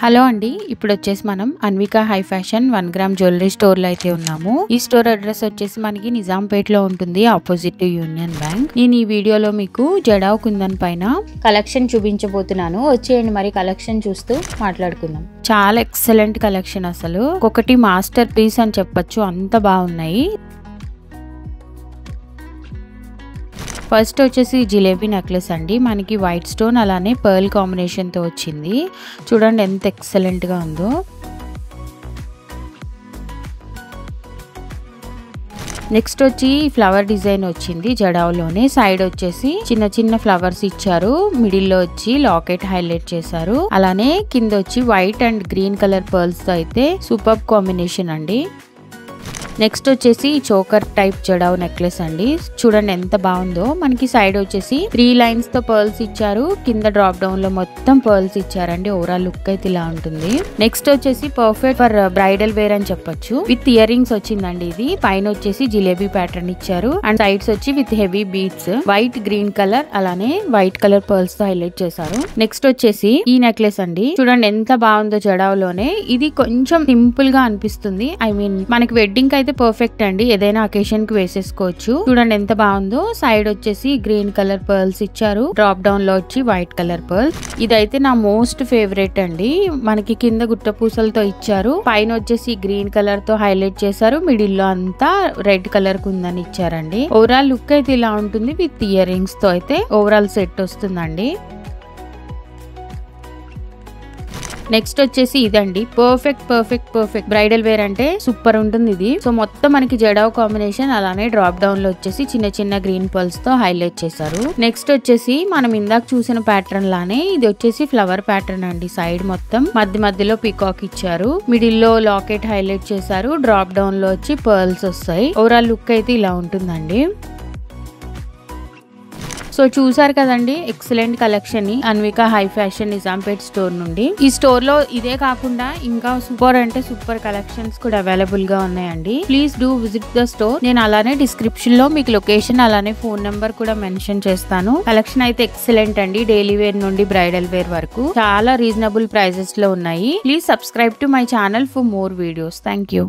Hello అండి, ఇప్పుడు వచ్చేసి మనం Anvika high fashion 1 gram jewellery store లో అయితే ఉన్నాము. ఈ స్టోర్ అడ్రస్ వచ్చేసి మనకి నిజాంపేట్ లో ఉంటుంది, ఆపోజిట్ యూనియన్ బ్యాంక్. నేను ఈ వీడియోలో మీకు జడావ్ కుందన్ పైన కలెక్షన్ చూపించబోతున్నాను. వచ్చేయండి మరి కలెక్షన్ చూస్తూ మాట్లాడుకుందాం. చాలా ఎక్సలెంట్ కలెక్షన్, అసలు ఒకటి మాస్టర్ పీస్ అని చెప్పొచ్చు, అంత బాగున్నాయి. ఫస్ట్ వచ్చేసి జిలేబీ నెక్లెస్ అండి, మనకి వైట్ స్టోన్ అలానే పర్ల్ కాంబినేషన్ తో వచ్చింది. చూడండి ఎంత ఎక్సలెంట్ గా ఉందో. నెక్స్ట్ వచ్చి ఫ్లవర్ డిజైన్ వచ్చింది జడావ్లోనే. సైడ్ వచ్చేసి చిన్న చిన్న ఫ్లవర్స్ ఇచ్చారు, మిడిల్ లో వచ్చి లాకెట్ హైలైట్ చేశారు. అలానే కింద వచ్చి white and green colour pearls తో అయితే సూపర్ కాంబినేషన్ అండి. నెక్స్ట్ వచ్చేసి చోకర్ టైప్ జడావ్ నెక్లెస్ అండి, చూడండి ఎంత బాగుందో. మనకి సైడ్ వచ్చేసి 3 లైన్స్ తో పర్ల్స్ ఇచ్చారు, కింద డ్రాప్ డౌన్ లో మొత్తం పర్ల్స్ ఇచ్చారండి. ఓవరాల్ లుక్ అయితే ఇలా ఉంటుంది. నెక్స్ట్ వచ్చేసి పర్ఫెక్ట్ ఫర్ బ్రైడల్ వేర్ అని చెప్పొచ్చు, విత్ ఇయర్ రింగ్స్ వచ్చిందండి. ఇది పైన వచ్చేసి జిలేబీ ప్యాటర్న్ ఇచ్చారు అండ్ సైడ్స్ వచ్చి with heavy beads, white green colour అలానే వైట్ కలర్ పర్ల్స్ తో హైలైట్ చేశారు. నెక్స్ట్ వచ్చేసి ఈ నెక్లెస్ అండి, చూడండి ఎంత బాగుందో జడావ్ లోనే. ఇది కొంచెం సింపుల్ గా అనిపిస్తుంది, మనకి వెడ్డింగ్ అయితే పర్ఫెక్ట్ అండి, ఏదైనా అకేషన్ కి వేసేసుకోవచ్చు. చూడండి ఎంత బాగుందో. సైడ్ వచ్చేసి గ్రీన్ కలర్ పర్ల్స్ ఇచ్చారు, డ్రాప్ డౌన్ లో వచ్చి వైట్ కలర్ పర్ల్స్. ఇదైతే నా మోస్ట్ ఫేవరెట్ అండి. మనకి కింద గుట్ట పూసలతో ఇచ్చారు, పైన వచ్చేసి గ్రీన్ కలర్ తో హైలైట్ చేశారు, మిడిల్ లో అంతా రెడ్ కలర్ కుందని ఇచ్చారండి. ఓవరాల్ లుక్ అయితే ఇలా ఉంటుంది, విత్ ఇయర్ రింగ్స్ తో అయితే ఓవరాల్ సెట్ వస్తుందండి. నెక్స్ట్ వచ్చేసి ఇదండి, పర్ఫెక్ట్ బ్రైడల్ వేర్ అంటే సూపర్ ఉంటుంది ఇది. సో మొత్తం మనకి జడావ్ కాంబినేషన్, అలానే డ్రాప్ డౌన్ లో వచ్చేసి చిన్న చిన్న గ్రీన్ పర్ల్స్ తో హైలైట్ చేశారు. నెక్స్ట్ వచ్చేసి మనం ఇందాక చూసిన ప్యాటర్న్ లానే ఇది వచ్చేసి ఫ్లవర్ ప్యాటర్న్ అండి. సైడ్ మొత్తం మధ్యలో పీకాక్ ఇచ్చారు, మిడిల్ లో లాకెట్ హైలైట్ చేశారు, డ్రాప్ డౌన్ లో వచ్చి పర్ల్స్ వస్తాయి. ఓవరాల్ లుక్ అయితే ఇలా ఉంటుందండి. సో చూసారు కదండి, ఎక్సలెంట్ కలెక్షన్ ని Anvika high fashion Nizampet store నుండి. ఈ స్టోర్ లో ఇదే కాకుండా ఇంకా సూపర్ కలెక్షన్స్ కూడా అవైలబుల్ గా ఉన్నాయండి. Please do visit the store. నేను అలానే డిస్క్రిప్షన్ లో మీకు లొకేషన్ అలానే ఫోన్ నెంబర్ కూడా మెన్షన్ చేస్తాను. కలెక్షన్ అయితే ఎక్సలెంట్ అండి, డైలీ వేర్ నుండి బ్రైడల్ వేర్ వరకు చాలా రీజనబుల్ ప్రైజెస్ లో ఉన్నాయి. Please subscribe to my channel for more videos. Thank you.